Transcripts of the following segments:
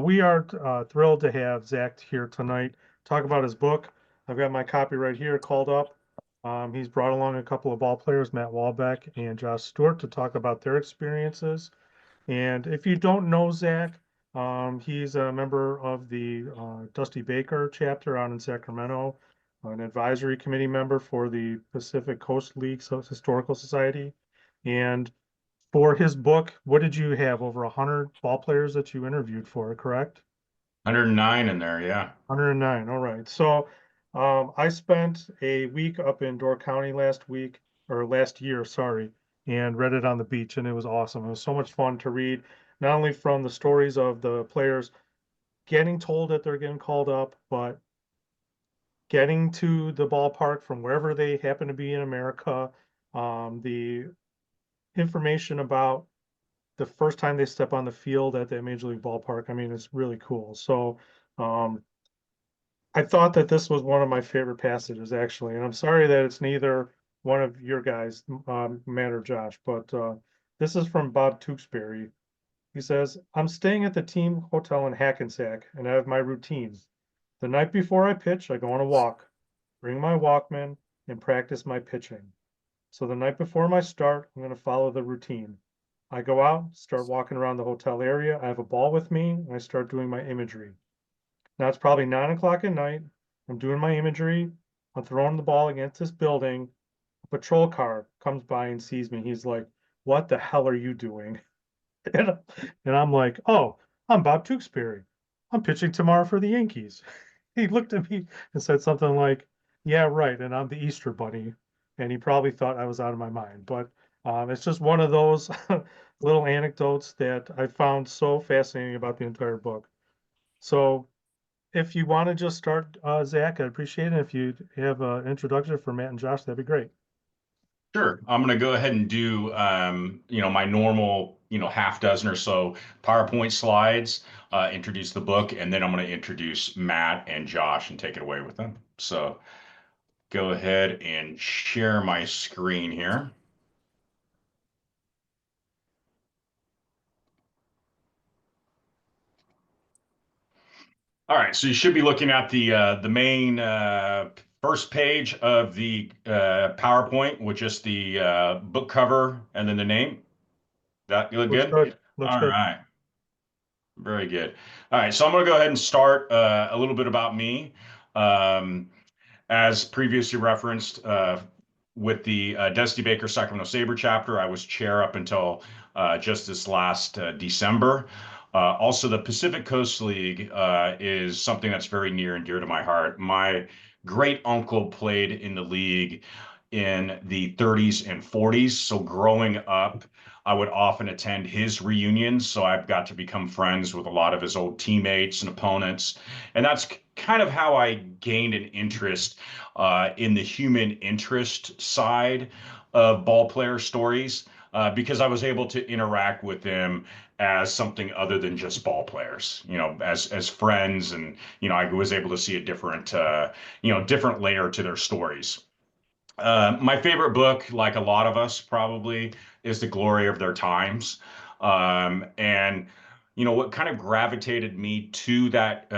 We are thrilled to have Zach here tonight, talk about his book. I've got my copy right here called up. He's brought along a couple of ball players, Matt Walbeck and Josh Stewart, to talk about their experiences. And if you don't know Zach, he's a member of the Dusty Baker chapter out in Sacramento, an advisory committee member for the Pacific Coast League Historical Society. And for his book, what did you have? Over 100 ball players that you interviewed for, correct? 109 in there, yeah. 109. All right. So I spent a week up in Door County last week, or last year, sorry, and read it on the beach, and it was awesome. It was so much fun to read, not only from the stories of the players getting told that they're getting called up, but getting to the ballpark from wherever they happen to be in America, the information about the first time they step on the field at the Major League ballpark. I mean, it's really cool. So, um, I thought that this was one of my favorite passages, actually, and I'm sorry that it's neither one of your guys, Matt or Josh, but this is from Bob Tewksbury. He says, I'm staying at the team hotel in Hackensack, and I have my routine. The night before I pitch, I go on a walk, bring my Walkman, and practice my pitching. So the night before my start, I'm going to follow the routine. I go out, start walking around the hotel area. I have a ball with me, and I start doing my imagery. Now it's probably 9 o'clock at night. I'm doing my imagery. I'm throwing the ball against this building. A patrol car comes by and sees me. He's like, "What the hell are you doing?" And, and I'm like, "Oh, I'm Bob Tewksbury. I'm pitching tomorrow for the Yankees." He looked at me and said something like, "Yeah, right." And I'm the Easter Bunny. And he probably thought I was out of my mind. But it's just one of those little anecdotes that I found so fascinating about the entire book. So if you want to just start, Zach, I'd appreciate it. If you have an introduction for Matt and Josh, that'd be great. Sure. I'm going to go ahead and do, my normal, half dozen or so PowerPoint slides, introduce the book, and then I'm going to introduce Matt and Josh and take it away with them. So go ahead and share my screen here. All right, so you should be looking at the main first page of the PowerPoint with just the book cover and then the name. That you look Looks good? good. Looks All good. right. Very good. All right, so I'm going to go ahead and start a little bit about me. Um, as previously referenced, with the Dusty Baker Sacramento Sabre chapter, I was chair up until just this last December. Also, the Pacific Coast League is something that's very near and dear to my heart. My great uncle played in the league in the 30s and 40s. So growing up, I would often attend his reunions. So I've got to become friends with a lot of his old teammates and opponents. And that's kind of how I gained an interest in the human interest side of ball player stories, because I was able to interact with them as something other than just ball players, as friends, and I was able to see a different different layer to their stories. My favorite book, like a lot of us probably, is The Glory of Their Times. And what kind of gravitated me to that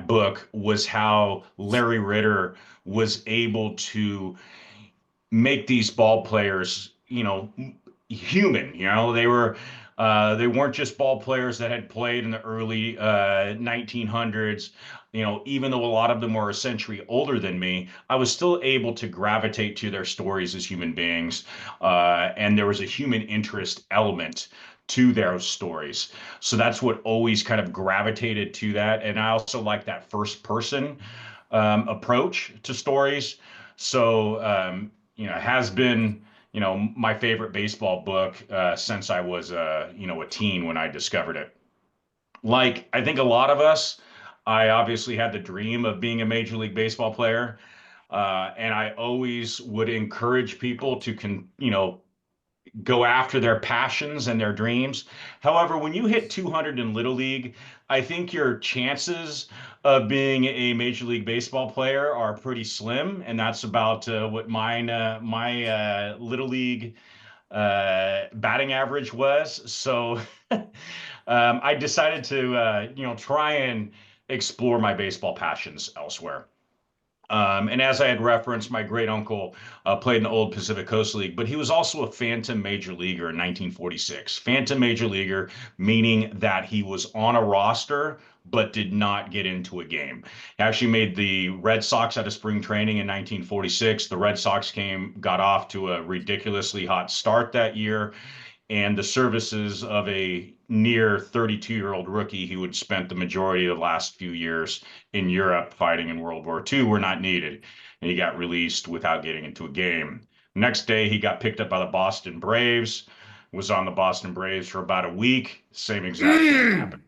book was how Larry Ritter was able to make these ball players, human. They weren't just ball players that had played in the early 1900s. Even though a lot of them were a century older than me, I was still able to gravitate to their stories as human beings, and there was a human interest element to their stories. So that's what always kind of gravitated to that. And I also like that first person approach to stories. So it has been, my favorite baseball book since I was a teen when I discovered it. Like I think a lot of us, I obviously had the dream of being a Major League Baseball player. And I always would encourage people to go after their passions and their dreams. However, when you hit 200 in Little League, I think your chances of being a Major League Baseball player are pretty slim, and that's about what my Little League batting average was. So I decided to, try and explore my baseball passions elsewhere. And as I had referenced, my great uncle played in the old Pacific Coast League, but he was also a phantom major leaguer in 1946. Phantom major leaguer, meaning that he was on a roster but did not get into a game. He actually made the Red Sox out of spring training in 1946. The Red Sox got off to a ridiculously hot start that year, and the services of a near 32-year-old rookie who had spent the majority of the last few years in Europe fighting in World War II were not needed. And he got released without getting into a game. Next day, he got picked up by the Boston Braves, was on the Boston Braves for about a week. Same exact thing happened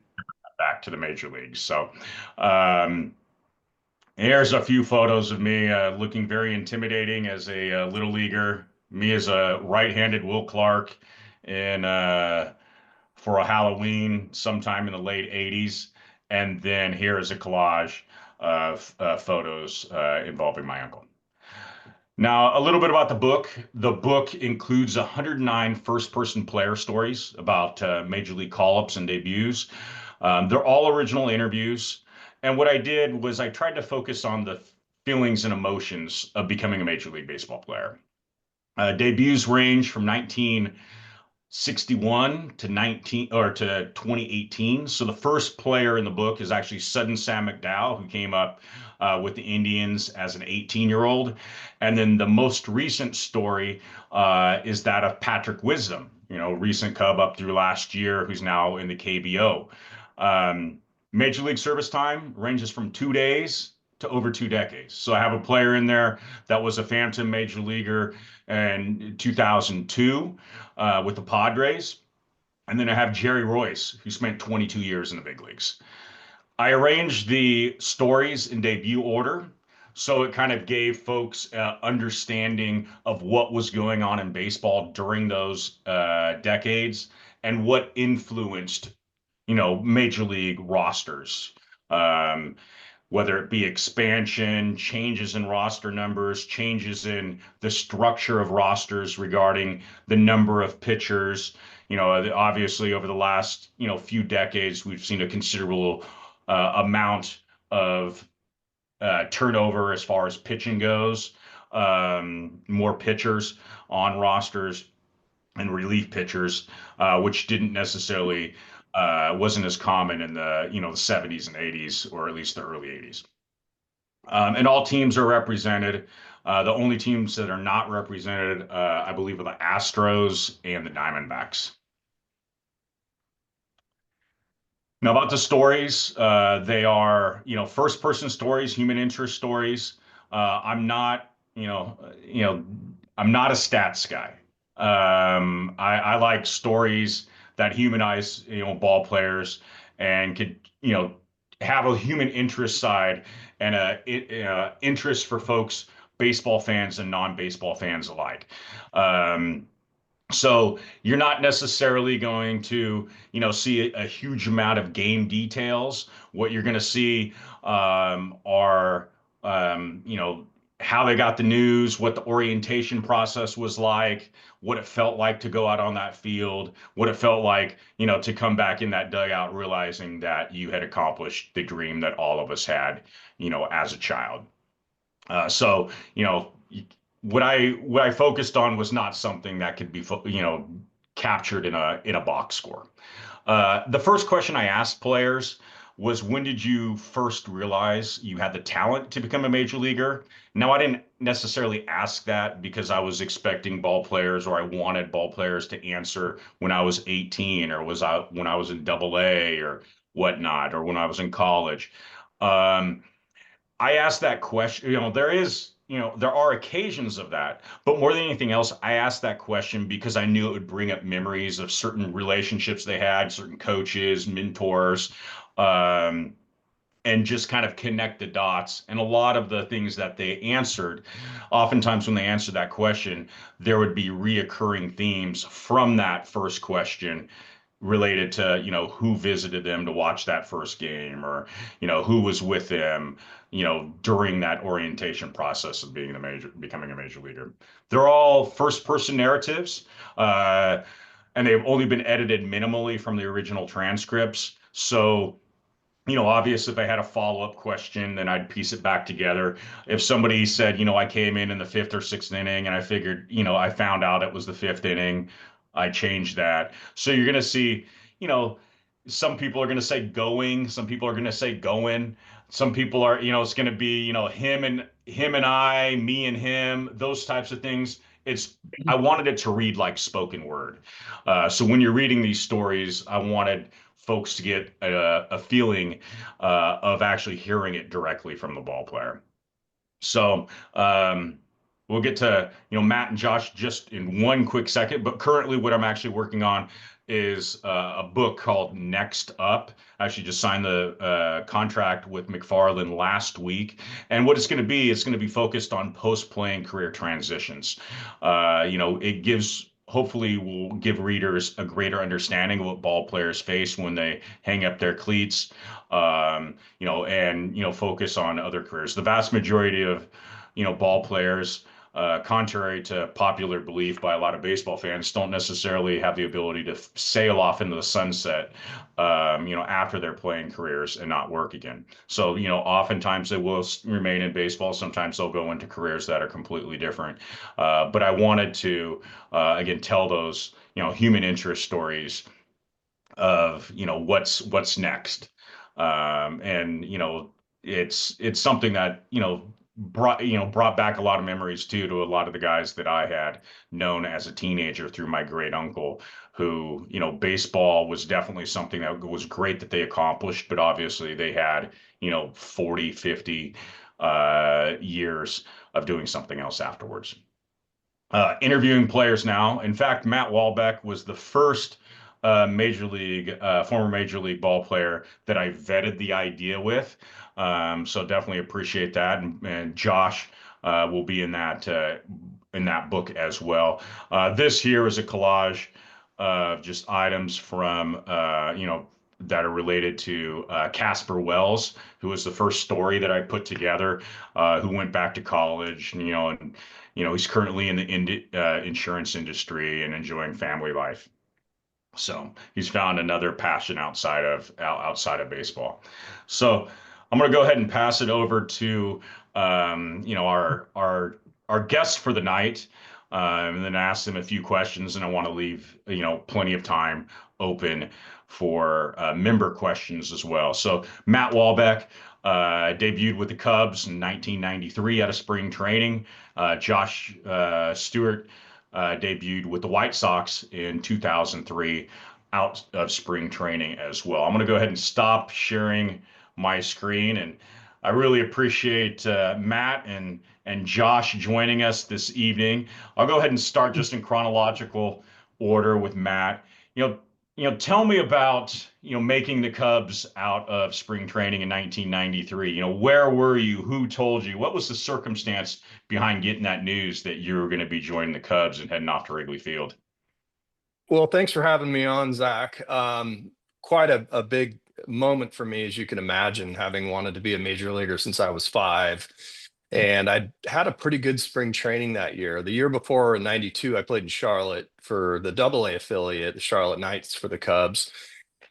back to the major leagues. So, um, here's a few photos of me looking very intimidating as a little leaguer. Me as a right-handed Will Clark in for a Halloween sometime in the late 80s. And then here is a collage of photos involving my uncle. Now, a little bit about the book. The book includes 109 first-person player stories about Major League call-ups and debuts. They're all original interviews. And what I did was I tried to focus on the feelings and emotions of becoming a Major League Baseball player. Debuts range from 1961 to 2018. So the first player in the book is actually Sudden Sam McDowell, who came up with the Indians as an 18-year-old. And then the most recent story is that of Patrick Wisdom, recent Cub up through last year, who's now in the KBO. Um, Major League service time ranges from 2 days to over 2 decades. So I have a player in there that was a phantom major leaguer in 2002 with the Padres. And then I have Jerry Royce, who spent 22 years in the big leagues. I arranged the stories in debut order. So it kind of gave folks understanding of what was going on in baseball during those decades and what influenced, major league rosters. Um, whether it be expansion, changes in roster numbers, changes in the structure of rosters regarding the number of pitchers. Obviously over the last, few decades, we've seen a considerable amount of turnover as far as pitching goes, more pitchers on rosters and relief pitchers, which didn't necessarily wasn't as common in the 70s and 80s, or at least the early 80s. And all teams are represented. The only teams that are not represented, I believe, are the Astros and the Diamondbacks. Now about the stories, they are, first person stories, human interest stories. I'm not, I'm not a stats guy. I like stories that humanize, ball players and could, have a human interest side and interest for folks, baseball fans and non-baseball fans alike. So you're not necessarily going to, see a huge amount of game details. What you're going to see are, how they got the news, what the orientation process was like, what it felt like to go out on that field, what it felt like, to come back in that dugout realizing that you had accomplished the dream that all of us had, as a child. So, what I focused on was not something that could be, captured in a box score. The first question I asked players was, when did you first realize you had the talent to become a major leaguer? Now, I didn't necessarily ask that because I was expecting ball players, or I wanted ball players to answer when I was 18, or when I was in double A or whatnot, or when I was in college. Um, I asked that question. There are occasions of that, but more than anything else, I asked that question because I knew it would bring up memories of certain relationships they had, certain coaches, mentors, um, and just kind of connect the dots. And a lot of the things that they answered, oftentimes when they answered that question, there would be reoccurring themes from that first question related to, who visited them to watch that first game, or, who was with them, during that orientation process of becoming a major leaguer. They're all first person narratives. and they've only been edited minimally from the original transcripts. So, obviously, if I had a follow-up question, then I'd piece it back together. If somebody said, I came in the fifth or sixth inning and I figured, I found out it was the fifth inning, I changed that. So you're going to see, you know, some people are going to say going, some people are going to say going. Some people are, it's going to be, him and I, me and him, those types of things. I wanted it to read like spoken word. So when you're reading these stories, I wanted folks to get a feeling of actually hearing it directly from the ball player. So we'll get to Matt and Josh just in one quick second. But currently, what I'm actually working on is a book called Next Up. I actually just signed the contract with McFarland last week, and what it's going to be focused on post-playing career transitions. It gives. Hopefully, will give readers a greater understanding of what ball players face when they hang up their cleats, and focus on other careers. The vast majority of ball players, contrary to popular belief by a lot of baseball fans, don't necessarily have the ability to sail off into the sunset, after their playing careers and not work again. So, oftentimes they will remain in baseball. Sometimes they'll go into careers that are completely different. But I wanted to, again, tell those, human interest stories of what's next. And it's something that brought back a lot of memories too to a lot of the guys that I had known as a teenager through my great uncle, who baseball was definitely something that was great that they accomplished, but obviously they had 40 50 years of doing something else afterwards. Interviewing players now. In fact, Matt Walbeck was the first former major league ball player that I vetted the idea with. So definitely appreciate that. And Josh will be in that book as well. This here is a collage of just items from that are related to Casper Wells, who was the first story that I put together, who went back to college, and he's currently in the insurance industry and enjoying family life. So he's found another passion outside of baseball. So I'm going to go ahead and pass it over to our guest for the night, and then ask them a few questions. And I want to leave plenty of time open for member questions as well. So Matt Walbeck debuted with the Cubs in 1993 out of spring training. Josh Stewart debuted with the White Sox in 2003 out of spring training as well. I'm going to go ahead and stop sharing my screen, and I really appreciate Matt and Josh joining us this evening. I'll go ahead and start just in chronological order with Matt. Tell me about making the Cubs out of spring training in 1993. Where were you? Who told you? What was the circumstance behind getting that news that you were going to be joining the Cubs and heading off to Wrigley Field? Well, thanks for having me on, Zach. Quite a big moment for me, as you can imagine, having wanted to be a major leaguer since I was 5. And I had a pretty good spring training that year. The year before, in 92, I played in Charlotte for the AA affiliate, the Charlotte Knights for the Cubs,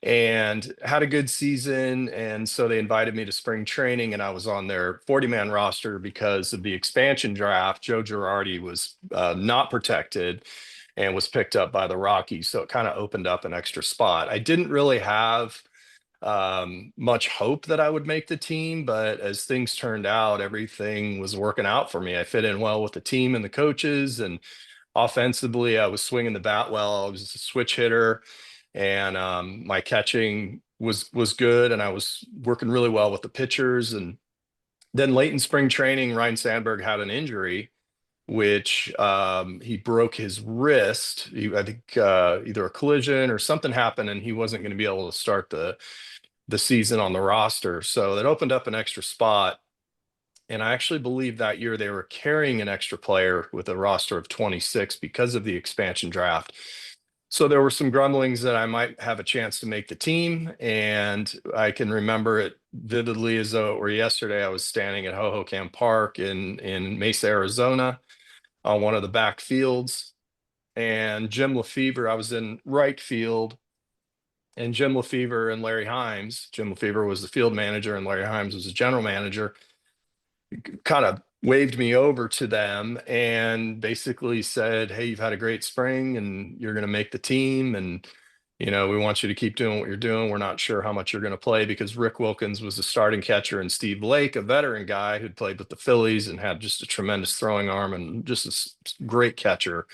and had a good season. And so they invited me to spring training, and I was on their 40-man roster because of the expansion draft. Joe Girardi was not protected and was picked up by the Rockies. So it kind of opened up an extra spot. I didn't really have much hope that I would make the team, but as things turned out, everything was working out for me. I fit in well with the team and the coaches, and offensively, I was swinging the bat well. I was a switch hitter, and my catching was good, and I was working really well with the pitchers. And then late in spring training, Ryan Sandberg had an injury, which he broke his wrist. I think either a collision or something happened, and he wasn't going to be able to start the season on the roster. So that opened up an extra spot. And I actually believe that year they were carrying an extra player with a roster of 26 because of the expansion draft. So there were some grumblings that I might have a chance to make the team. And I can remember it vividly as though it were yesterday. I was standing at Hohokam Park in Mesa, Arizona, on one of the back fields. and Jim Lefevre. I was in right field, and Jim Lefevre and Larry Himes. Jim Lefevre was the field manager, and Larry Himes was the general manager. Kind of waved me over to them and basically said, "Hey, you've had a great spring, and you're going to make the team, and we want you to keep doing what you're doing. We're not sure how much you're going to play," because Rick Wilkins was the starting catcher and Steve Blake, a veteran guy who'd played with the Phillies and had just a tremendous throwing arm and just a great catcher.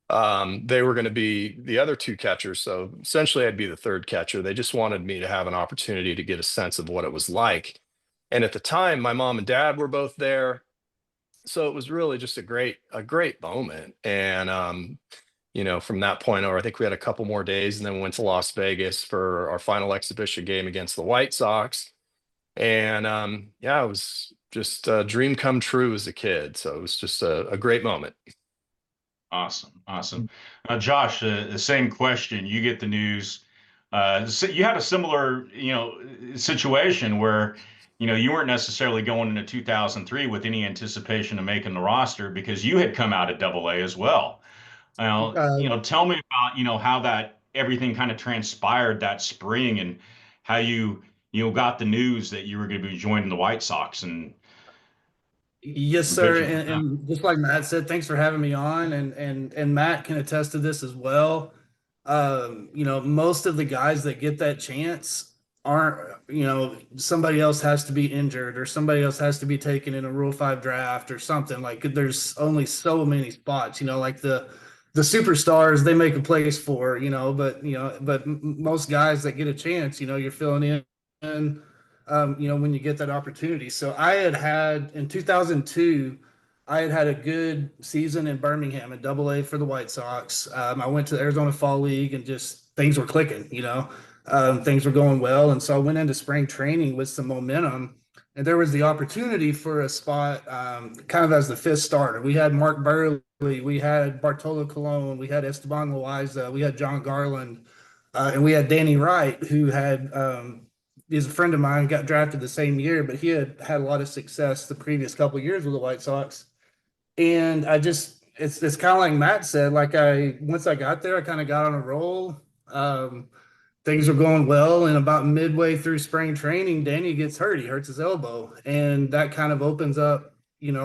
They were going to be the other two catchers. So essentially I'd be the third catcher. They just wanted me to have an opportunity to get a sense of what it was like. And at the time, my mom and dad were both there. So it was really just a great moment. And, from that point over, I think we had a couple more days, and then we went to Las Vegas for our final exhibition game against the White Sox. And yeah, it was just a dream come true as a kid. So it was just a great moment. Awesome. Josh, the same question. You get the news. So you had a similar, situation where, you weren't necessarily going into 2003 with any anticipation of making the roster because you had come out at Double-A as well. Tell me about, how that everything kind of transpired that spring and how you got the news that you were going to be joining the White Sox and Yes, sir. And just like Matt said, thanks for having me on. And Matt can attest to this as well. Most of the guys that get that chance aren't, somebody else has to be injured or somebody else has to be taken in a Rule 5 draft or something. Like there's only so many spots, like the superstars they make a place for, but most guys that get a chance, you're filling in when you get that opportunity. So I had in 2002, I had a good season in Birmingham at Double-A for the White Sox. I went to the Arizona Fall League and just things were clicking, things were going well. And so I went into spring training with some momentum, and there was the opportunity for a spot kind of as the fifth starter. We had Mark Burley, we had Bartolo Colon, we had Esteban Loaiza, we had John Garland, and we had Danny Wright, who had is a friend of mine, got drafted the same year, but he had a lot of success the previous couple of years with the White Sox. And it's kind of like Matt said, once I got there, I kind of got on a roll. Things were going well, and about midway through spring training, Danny gets hurt. He hurts his elbow, and that kind of opens up,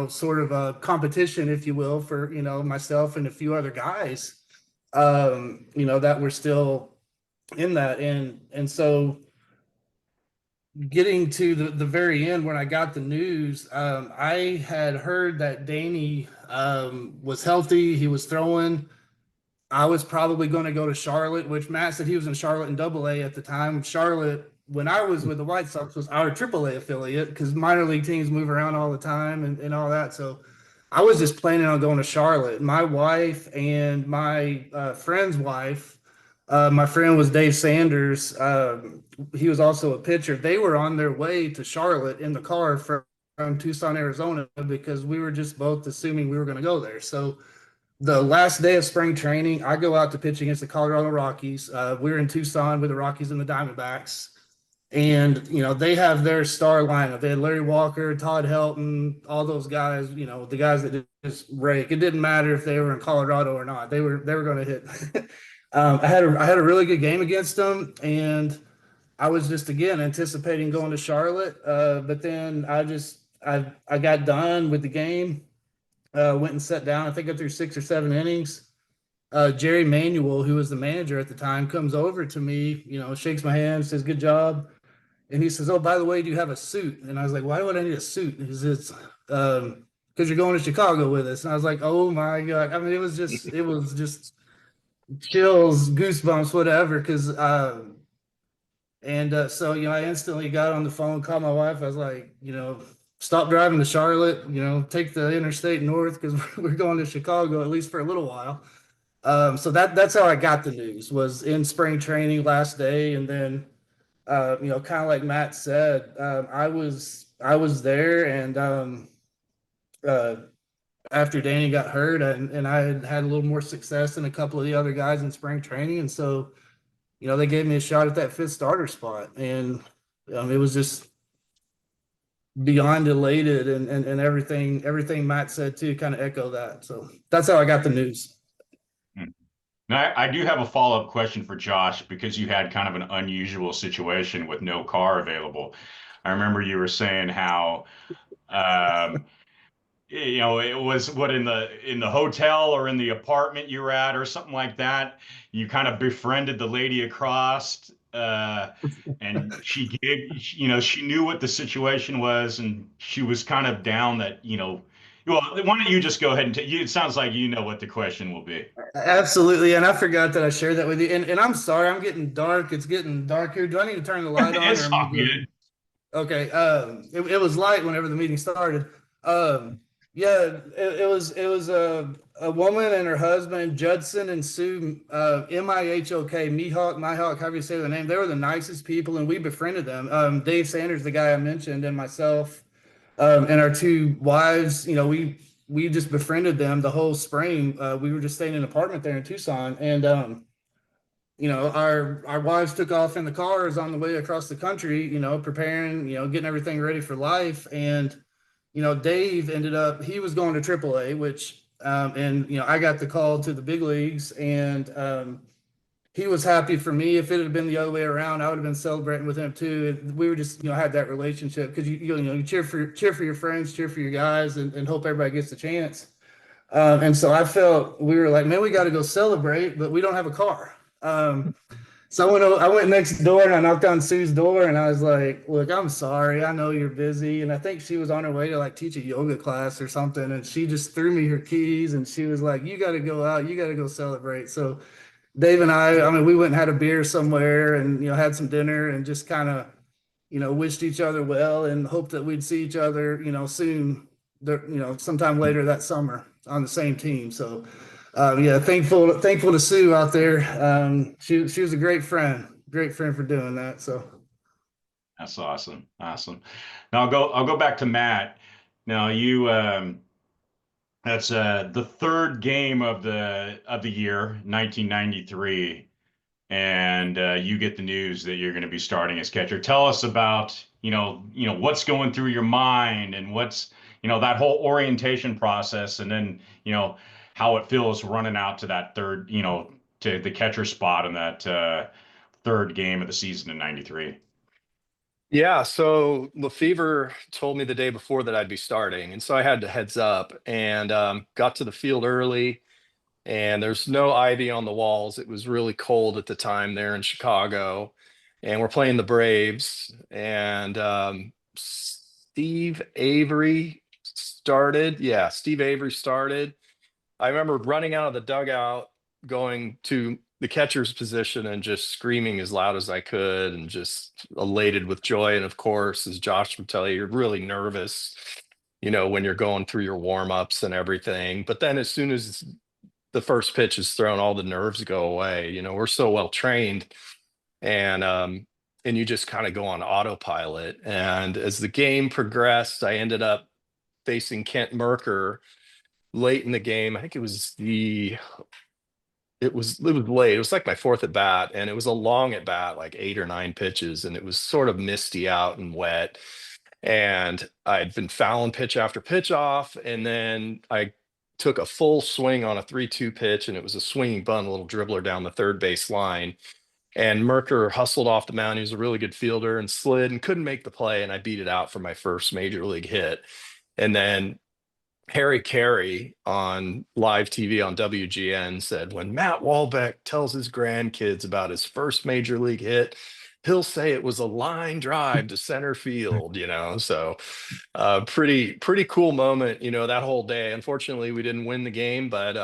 sort of a competition, if you will, for, myself and a few other guys, that were still in that. And so getting to the very end when I got the news, I had heard that Danny was healthy. He was throwing. I was probably going to go to Charlotte, which Matt said he was in Charlotte in Double-A at the time. Charlotte, when I was with the White Sox, was our Triple-A affiliate because minor league teams move around all the time and all that. So I was just planning on going to Charlotte. My wife and my friend's wife, my friend was Dave Sanders. He was also a pitcher. They were on their way to Charlotte in the car from Tucson, Arizona, because we were just both assuming we were going to go there. So the last day of spring training, I go out to pitch against the Colorado Rockies. We're in Tucson with the Rockies and the Diamondbacks. And, they have their star lineup. They had Larry Walker, Todd Helton, all those guys, the guys that just rake. It didn't matter if they were in Colorado or not. They were going to hit. I had a really good game against them, and I was just, again, anticipating going to Charlotte. But then I got done with the game. Went and sat down. I think I threw 6 or 7 innings. Jerry Manuel, who was the manager at the time, comes over to me, shakes my hand, says, "Good job." And he says, "Oh, by the way, do you have a suit?" And I was like, "Why would I need a suit?" He says, "Because you're going to Chicago with us." And I was like, "Oh my God." I mean, it was just chills, goosebumps, whatever. So, I instantly got on the phone, called my wife. I was like, stop driving to Charlotte, take the interstate north because we're going to Chicago, at least for a little while. So that's how I got the news, was in spring training last day. And then, kind of like Matt said, I was there, and after Danny got hurt, and I had a little more success than a couple of the other guys in spring training. And so, they gave me a shot at that fifth starter spot, and it was just beyond elated, and everything Matt said too kind of echo that. So that's how I got the news. Now, I do have a follow-up question for Josh because you had kind of an unusual situation with no car available. I remember you were saying how um, it was what in the hotel or in the apartment you were at or something like that. You kind of befriended the lady across, and she gave, she knew what the situation was, and she was kind of down that, well, why don't you just go ahead and it sounds like you know what the question will be. Absolutely, and I forgot that I shared that with you. And I'm sorry, I'm getting dark. It's getting dark here. Do I need to turn the light on, or It's am I all good? good. Okay. It was light whenever the meeting started. Um, yeah, it was a woman and her husband, Judson and Sue, Mihok, Mihawk, however you say their name. They were the nicest people, and we befriended them. Dave Sanders, the guy I mentioned, and myself, and our two wives. We just befriended them the whole spring. We were just staying in an apartment there in Tucson, and our wives took off in the cars on the way across the country, preparing, getting everything ready for life. And, Dave ended up, he was going to AAA, which, and, I got the call to the big leagues. And he was happy for me. If it had been the other way around, I would have been celebrating with him too. And we were just, had that relationship because you cheer for your friends, cheer for your guys, and hope everybody gets a chance. And so we were like, man, we got to go celebrate, but we don't have a car. So I went next door and I knocked on Sue's door and I was like, look, I'm sorry. I know you're busy. And I think she was on her way to like teach a yoga class or something. And she just threw me her keys and she was like, you got to go out. You got to go celebrate. So Dave and I mean, we went and had a beer somewhere and, had some dinner and just kind of, wished each other well and hoped that we'd see each other, soon, sometime later that summer on the same team. So, yeah, thankful to Sue out there. She was a great friend for doing that. So That's awesome. Awesome. Now I'll go back to Matt. Now that's the third game of the year, 1993, and you get the news that you're going to be starting as catcher. Tell us about, what's going through your mind and what's, that whole orientation process, and then, how it feels running out to that third, to the catcher spot in that third game of the season in 93. Yeah, so Lefevre told me the day before that I'd be starting, and so I had the heads up and got to the field early. And there's no ivy on the walls. It was really cold at the time there in Chicago, and we're playing the Braves. And Steve Avery started. Yeah, Steve Avery started. I remember running out of the dugout, going to the catcher's position and just screaming as loud as I could and just elated with joy. And of course, as Josh would tell you, you're really nervous, when you're going through your warm-ups and everything. But then as soon as the first pitch is thrown, all the nerves go away. We're so well trained, and you just kind of go on autopilot. And as the game progressed, I ended up facing Kent Merker late in the game. I think it was late. It was like my fourth at bat, and it was a long at bat, like 8 or 9 pitches, and it was sort of misty out and wet. And I'd been fouling pitch after pitch off, and then I took a full swing on a 3-2 pitch, and it was a swinging bunt, a little dribbler down the third base line. And Merker hustled off the mound. He was a really good fielder and slid and couldn't make the play, and I beat it out for my first major league hit. And then Harry Carey on live TV on WGN said, when Matt Walbeck tells his grandkids about his first major league hit, he'll say it was a line drive to center field, So pretty cool moment, that whole day. Unfortunately, we didn't win the game, but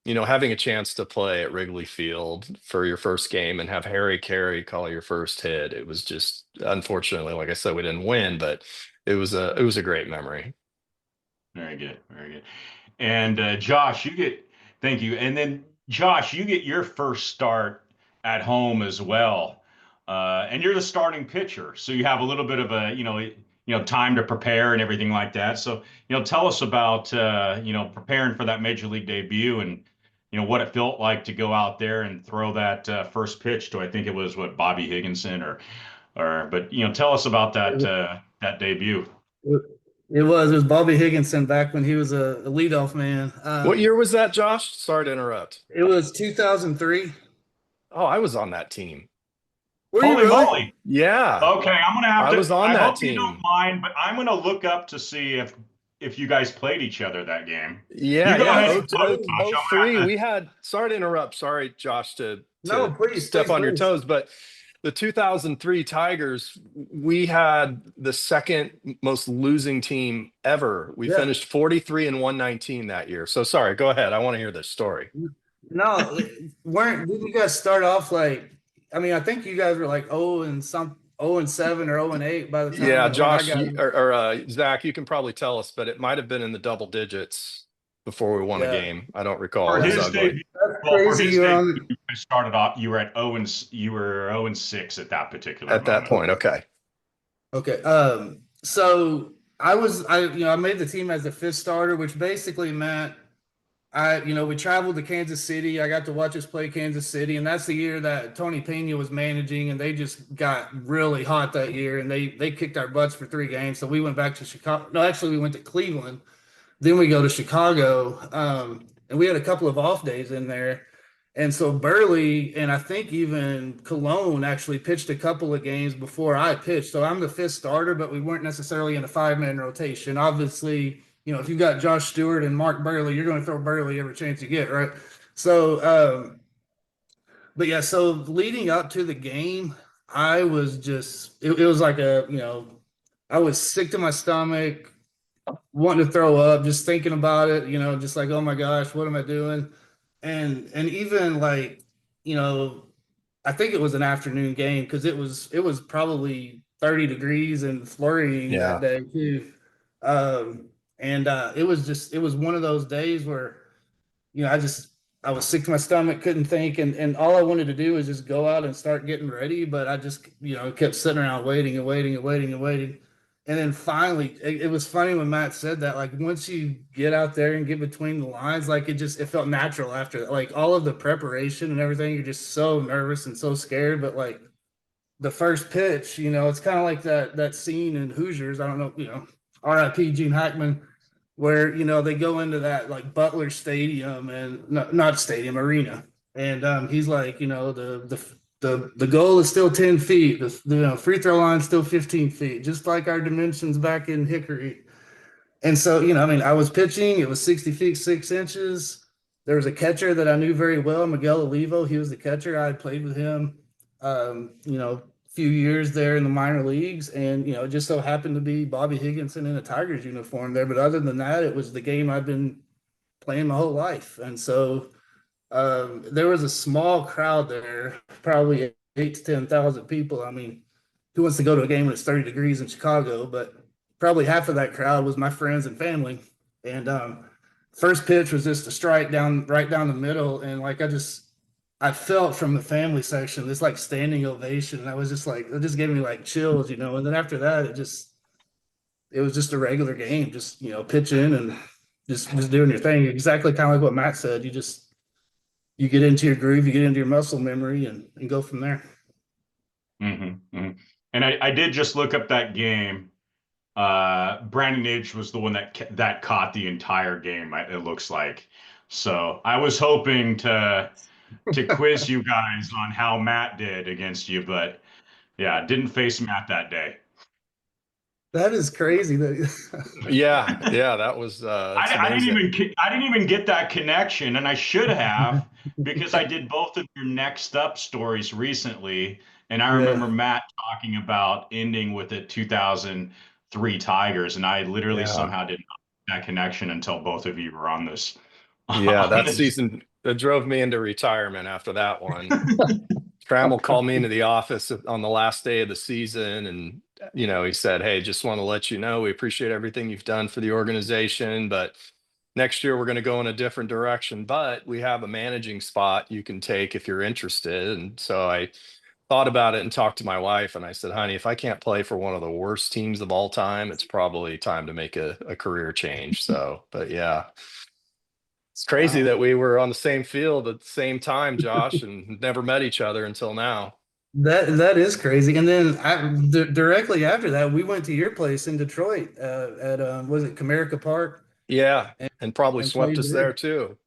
having a chance to play at Wrigley Field for your first game and have Harry Carey call your first hit, it was just, unfortunately, like I said, we didn't win, but it was a great memory. Very good. Very good. And thank you. And then Josh, you get your first start at home as well. And you're the starting pitcher. So you have a little bit of time to prepare and everything like that. So, tell us about, preparing for that major league debut and, what it felt like to go out there and throw that first pitch to, I think it was Bobby Higginson but, tell us about that debut. It was Bobby Higginson back when he was a leadoff man. What year was that, Josh? Sorry to interrupt. It was 2003. Oh, I was on that team. Were you Holy really? moly. Yeah, Okay, I'm gonna have I to. was on I that hope you don't team. mind, but I'm gonna look up to see if you guys played each other that game. Yeah, You go yeah. ahead Oh, and look, oh, Josh. oh, I'm gonna three. have We to. had, sorry to interrupt. Sorry, Josh, No, to please, step please, on your please. toes, but the 2003 Tigers, we had the second most losing team ever. We Yeah. finished 43 and 119 that year. So sorry, go ahead. I want to hear this story. No, didn't you guys start off like, I mean, I think you guys were like 0 and 7 or 0 and 8 by the time Yeah, when I Josh, got, Zach, you can probably tell us, but it might have been in the double digits before we won a yeah, game. I don't For recall. It was his ugly debut, that's well, for crazy. his You're debut, on. you started off. You were at 0 and 6 at that particular at that moment. point. Okay. Okay. So I made the team as the fifth starter, which basically meant we traveled to Kansas City. I got to watch us play Kansas City, and that's the year that Tony Pena was managing, and they just got really hot that year, and they kicked our butts for 3 games. So we went back to Chicago. No, actually, we went to Cleveland. Then we go to Chicago, and we had a couple of off days in there. And so Burley and I think even Cologne actually pitched a couple of games before I pitched. So I'm the fifth starter, but we weren't necessarily in a 5-man rotation. Obviously, if you've got Josh Stewart and Mark Burley, you're going to throw Burley every chance you get, right? So, but yeah, so leading up to the game, I was just, it was like I was sick to my stomach, wanting to throw up, just thinking about it, just like, oh my gosh, what am I doing? And even like, you know, I think it was an afternoon game because it was probably 30 degrees and flurrying that Yeah. day too. And it was one of those days where, I was sick to my stomach, couldn't think, and all I wanted to do was just go out and start getting ready, but I just, kept sitting around waiting and waiting and waiting and waiting. And then finally, it was funny when Matt said that, like once you get out there and get between the lines, like it felt natural after that. Like all of the preparation and everything, you're just so nervous and so scared. But like the first pitch, it's kind of like that scene in Hoosiers. I don't know, R.I.P. Gene Hackman, where they go into that like Butler Stadium and not stadium arena, and he's like, the goal is still 10 feet. The free throw line is still 15 feet, just like our dimensions back in Hickory. And so, I was pitching. It was 60 feet 6 inches. There was a catcher that I knew very well, Miguel Olivo. He was the catcher. I had played with him, a few years there in the minor leagues, and it just so happened to be Bobby Higginson in a Tigers uniform there. But other than that, it was the game I've been playing my whole life, and so there was a small crowd there, probably 8 to 10,000 people. I mean, who wants to go to a game when it's 30 degrees in Chicago? But probably half of that crowd was my friends and family. And first pitch was just a strike right down the middle, and like I felt from the family section this like standing ovation, and I was just like, it just gave me like chills, And then after that, it was just a regular game, just pitch in and just doing your thing, exactly kind of like what Matt said. You get into your groove, you get into your muscle memory, and go from there. And I did just look up that game. Brandon Age was the one that caught the entire game. It looks like. So I was hoping to quiz you guys on how Matt did against you, but yeah, didn't face Matt that day. That is crazy. Yeah, that was it's I amazing. didn't even get that connection, and I should have because I did both of your next up stories recently, and I remember Yeah. Matt talking about ending with the 2003 Tigers, and I literally Yeah. somehow didn't make that connection until both of you were on this. Yeah, On that this. season that drove me into retirement after that one. Trammell called me into the office on the last day of the season, and he said, "Hey, just want to let you know we appreciate everything you've done for the organization, but next year we're going to go in a different direction, but we have a managing spot you can take if you're interested." And so I thought about it and talked to my wife, and I said, "Honey, if I can't play for one of the worst teams of all time, it's probably time to make a career change." So, but yeah. It's crazy Wow. that we were on the same field at the same time, Josh, and never met each other until now. That is crazy. And then directly after that, we went to your place in Detroit at was it Comerica Park Yeah, and probably and swept played us there there. too.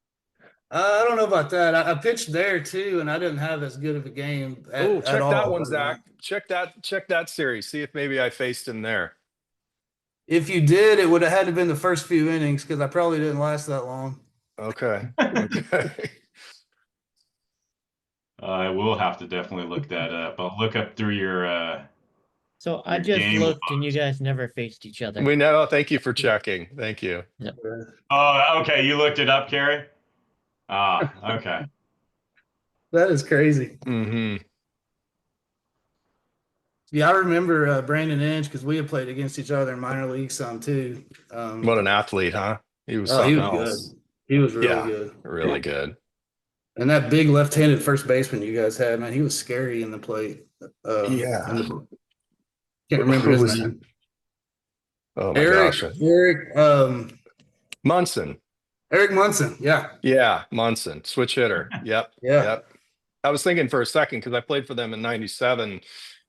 I don't know about that. I pitched there too, and I didn't have as good of a game Oh, at check that all. one, But Zach. Check that series. See if maybe I faced him there. if you did, it would have had to been the first few innings because I probably didn't last that long. Okay. Okay. I will have to definitely look that up. I'll look up through So I your just game looked and you logs. guys never faced each other. We know. Thank you for checking. Thank you. Yep. Oh, okay. You looked it up, Carrie? Ah, okay. That is crazy. Hmm. Yeah, I remember Brandon Inch because we had played against each other in minor league some too. What an athlete, huh? He was Oh, he something was else. good. He was really Yeah, good. really good. And that big left-handed first baseman you guys had, man, he was scary in the plate. Yeah. Can't remember Who his was? name. Oh my Eric, gosh. Eric, Munson. Eric Munson. Yeah, Yeah, Munson, switch hitter. Yep. yeah, Yep. I was thinking for a second because I played for them in '97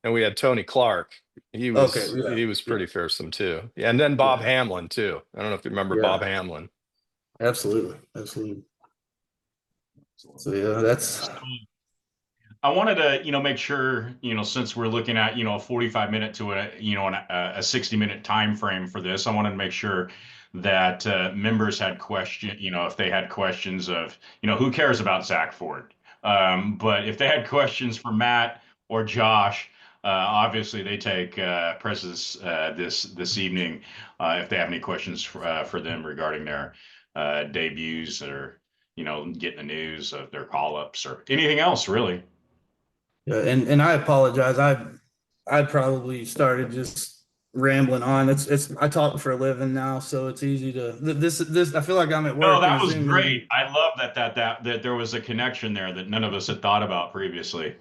and we had Tony Clark. okay, yeah, He was yeah, pretty fearsome too. Yeah, and then Bob yeah, Hamlin too. I don't know if you remember yeah, Bob Hamlin. absolutely, absolutely. So yeah, that's I wanted to, make sure, since we're looking at, a 45-minute to a 60-minute time frame for this, I wanted to make sure that members had if they had questions of, who cares about Zak Ford? But if they had questions for Matt or Josh, obviously they take precedence this evening if they have any questions for them regarding their debuts or, getting the news of their call-ups or anything else, really. yeah, and I apologize. I probably started just rambling on. It's I talk for a living now, so it's easy to this. I feel like I'm at No, work in that a was Zoom meeting. great. I love that there was a connection there that none of us had thought about previously.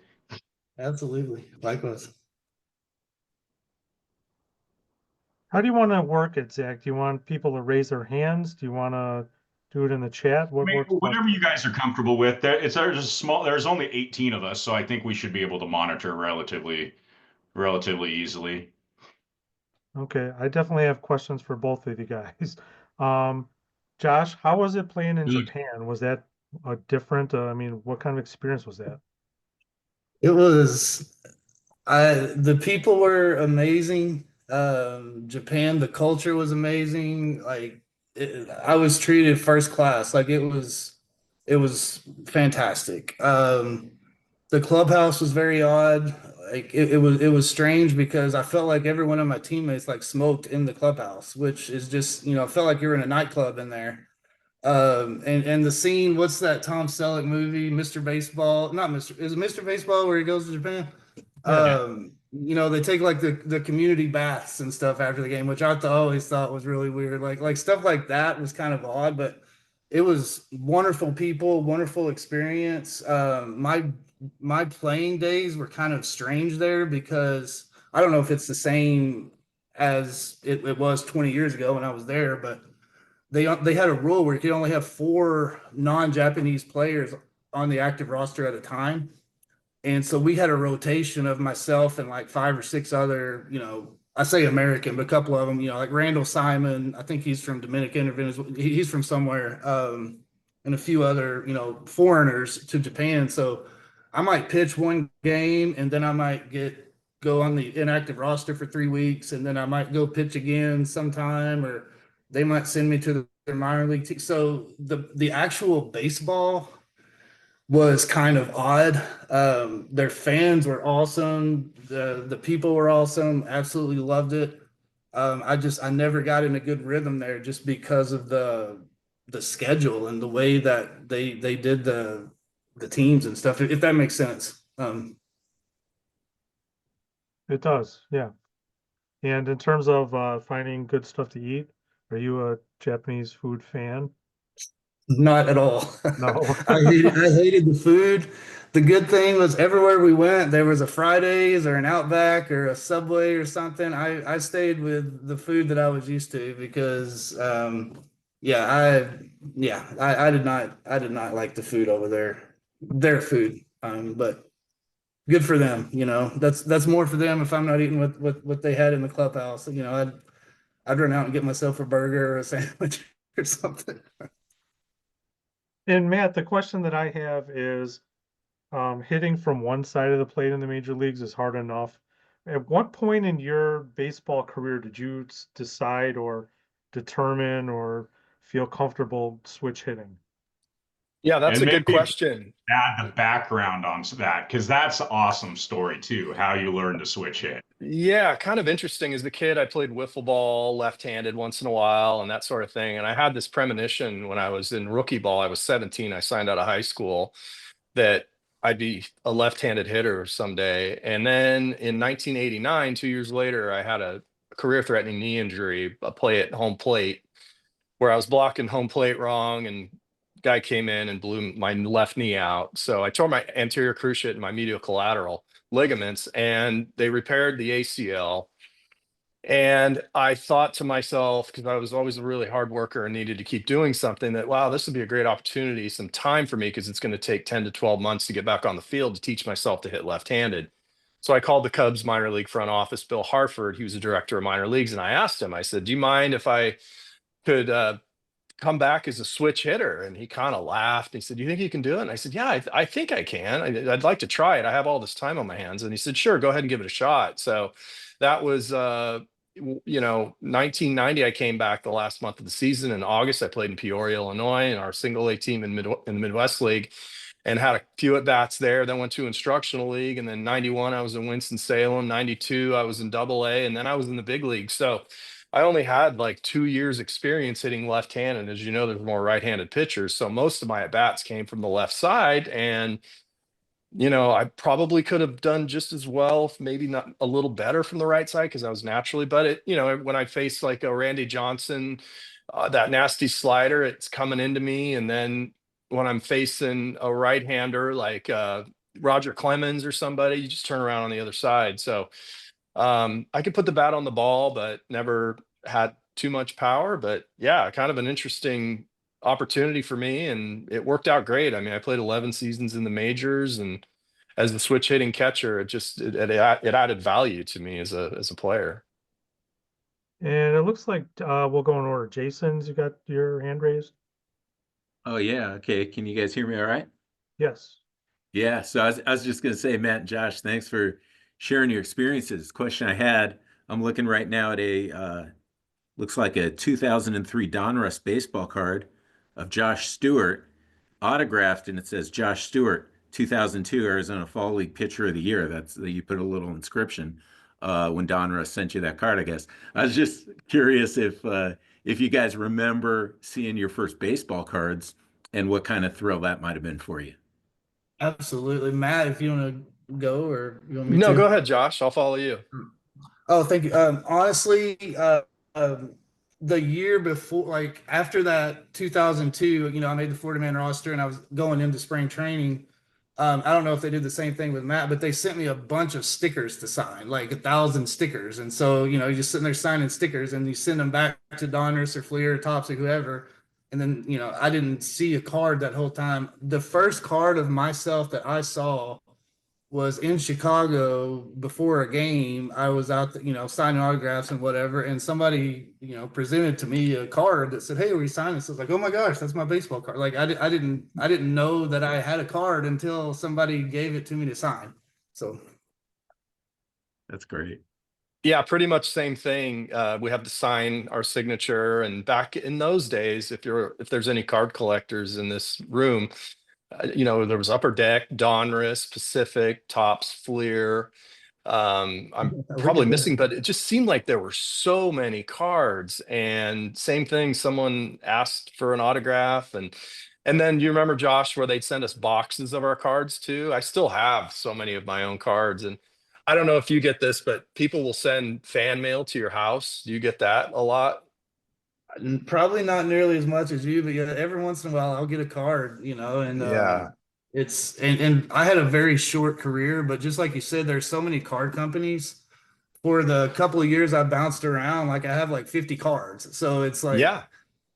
Absolutely, likewise. How do you want to work it, Zach? Do you want people to raise their hands? Do you want to do it in the chat? I What mean, works best? whatever you guys are comfortable with. There's a small. There's only 18 of us, so I think we should be able to monitor relatively easily. Okay, I definitely have questions for both of you guys. Um, Josh, how was it playing in Good. Japan? Was that a different, I mean, what kind of experience was that? It was. The people were amazing. Japan, the culture was amazing. I was treated first class. It was fantastic. The clubhouse was very odd. It was strange because I felt like every one of my teammates like smoked in the clubhouse, which is just I felt like you're in a nightclub in there. And the scene, what's that Tom Selleck movie, Mr. Baseball? Not Mr. Is it Mr. Baseball where he goes to Japan? Yeah. They take like the community baths and stuff after the game, which always thought was really weird. Like stuff like that was kind of odd, but it was wonderful people, wonderful experience. My playing days were kind of strange there because I don't know if it's the same as it was 20 years ago when I was there, but they had a rule where you could only have four non-Japanese players on the active roster at a time. And so we had a rotation of myself and like five or six other, I say American, but a couple of them, like Randall Simon. I think he's from Dominican or Venezuela. He's from somewhere, and a few other, foreigners to Japan. So I might pitch one game and then I might go on the inactive roster for 3 weeks, and then I might go pitch again sometime, or they might send me to their minor league team. So the actual baseball was kind of odd. Their fans were awesome. The people were awesome. Absolutely loved it. I never got in a good rhythm there just because of the schedule and the way that they did the teams and stuff. If that makes sense. It does, yeah. And in terms of finding good stuff to eat, are you a Japanese food fan? Not at all. No. I hated the food. The good thing was everywhere we went, there was a Fridays or an Outback or a Subway or something. I stayed with the food that I was used to because yeah, I did not like the food over there. Their food. But good for them. That's more for them if I'm not eating what they had in the clubhouse. I'd run out and get myself a burger or a sandwich or something. And Matt, the question that I have is, hitting from one side of the plate in the major leagues is hard enough. At what point in your baseball career did you decide or determine or feel comfortable switch hitting? Yeah, that's And a good maybe question. add the background onto that, because that's an awesome story too, how you learned to switch hit. Yeah, kind of interesting. As a kid, I played wiffle ball left-handed once in a while and that sort of thing. And I had this premonition when I was in rookie ball. I was 17. I signed out of high school that I'd be a left-handed hitter someday. And then in 1989, 2 years later, I had a career-threatening knee injury, a play at home plate, where I was blocking home plate wrong, and guy came in and blew my left knee out. So I tore my anterior cruciate and my medial collateral ligaments, and they repaired the ACL. And I thought to myself, because I was always a really hard worker and needed to keep doing something, that, wow, this would be a great opportunity, some time for me, because it's going to take 10 to 12 months to get back on the field to teach myself to hit left-handed. So I called the Cubs minor league front office, Bill Harford. He was the director of minor leagues. And I asked him, I said, do you mind if I could come back as a switch hitter? And he kind of laughed. He said, "You think you can do it?" And I said, "Yeah, I think I can. I'd like to try it. I have all this time on my hands." And he said, "Sure, go ahead and give it a shot." So that was, 1990. I came back the last month of the season in August. I played in Peoria, Illinois, in our single A team in the Midwest League, and had a few at bats there. Then went to instructional league, and then 91 I was in Winston-Salem. 92 I was in Double A, and then I was in the big league. So I only had like 2 years experience hitting left-handed. As you know, there's more right-handed pitchers. So most of my at-bats came from the left side. And, I probably could have done just as well, if maybe not a little better from the right side, because I was naturally, but when I face like a Randy Johnson, that nasty slider, it's coming into me. And then when I'm facing a right-hander like Roger Clemens or somebody, you just turn around on the other side. So I could put the bat on the ball, but never had too much power. But yeah, kind of an interesting opportunity for me, and it worked out great. I mean, I played 11 seasons in the majors, and as the switch hitting catcher, it added value to me as a player. And it looks like we'll go in order. Jason's, you got your hand raised? Oh yeah, okay. Can you guys hear me all right? Yes. Yeah, so I was just gonna say, Matt and Josh, thanks for sharing your experiences. Question I had, I'm looking right now at looks like a 2003 Donruss baseball card of Josh Stewart, autographed, and it says Josh Stewart, 2002 Arizona Fall League Pitcher of the Year. You put a little inscription when Donruss sent you that card, I guess. I was just curious if you guys remember seeing your first baseball cards and what kind of thrill that might have been for you. Absolutely. Matt, if you want to go, or you want me No, to? go ahead, Josh. I'll follow you. Oh, thank you. Honestly, the year before, like after that 2002, I made the 40-man roster and I was going into spring training. I don't know if they did the same thing with Matt, but they sent me a bunch of stickers to sign, like 1,000 stickers. And so, you're just sitting there signing stickers, and you send them back to Donruss or Fleer or Topps or whoever. And then, I didn't see a card that whole time. The first card of myself that I saw was in Chicago before a game. I was out, signing autographs and whatever, and somebody, presented to me a card that said, "Hey, are we signing?" So I was like, "Oh my gosh, that's my baseball card!" Like I didn't know that I had a card until somebody gave it to me to sign. So That's great. Yeah, pretty much same thing. We have to sign our signature, and back in those days, if there's any card collectors in this room, there was Upper Deck, Donruss, Pacific, Topps, Fleer. I'm probably missing, but it just seemed like there were so many cards. And same thing, someone asked for an autograph, and then you remember, Josh, where they'd send us boxes of our cards too. I still have so many of my own cards, and I don't know if you get this, but people will send fan mail to your house. Do you get that a lot? probably not nearly as much as you, but yeah, every once in a while I'll get a card, and Yeah. and I had a very short career, but just like you said, there's so many card companies. For the couple of years I bounced around, like I have like 50 cards. So it's like, Yeah.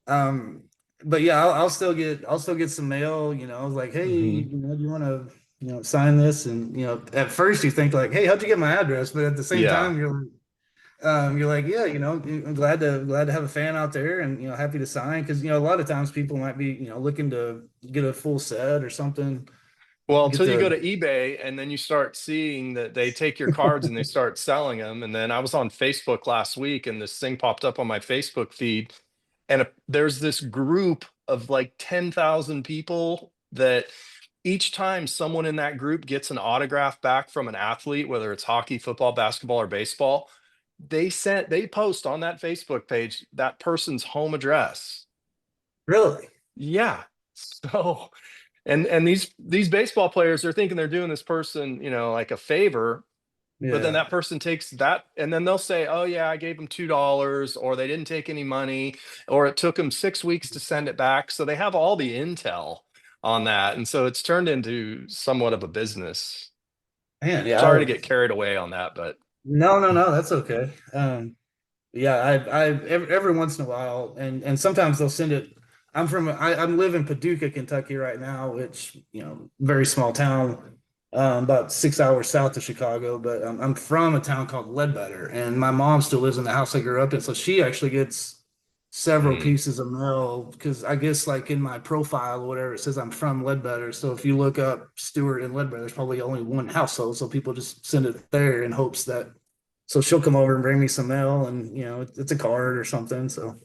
but yeah, I'll still get some mail, like, "Hey, Mhm. do you want to sign this. And, at first you think like, hey, how'd you get my address? But at the same time, you're like, yeah, I'm glad to have a fan out there and, happy to sign. Cause, a lot of times people might be, looking to get a full set or something. Well, Get until you go the- to eBay and then you start seeing that they take your cards and they start selling them. And then I was on Facebook last week and this thing popped up on my Facebook feed. And there's this group of like 10,000 people that each time someone in that group gets an autograph back from an athlete, whether it's hockey, football, basketball, or baseball, they post on that Facebook page that person's home address. Really? Yeah. So, and these baseball players, they're thinking they're doing this person, like a favor, but then Yeah. that person takes that and then they'll say, oh yeah, I gave them $2, or they didn't take any money, or it took them 6 weeks to send it back. So they have all the intel on that. And so it's turned into somewhat of a business. Man, yeah. Sorry to get carried away on that, but No, that's okay. Yeah, I every once in a while, and sometimes they'll send it. I live in Paducah, Kentucky right now, which, very small town, about 6 hours south of Chicago. But I'm from a town called Ledbetter, and my mom still lives in the house I grew up in, so she actually gets several pieces of mail because I guess like in my profile or whatever it says I'm from Ledbetter. So if you look up Stewart and Ledbetter, there's probably only one household, so people just send it there in hopes that. So she'll come over and bring me some mail, and it's a card or something. So,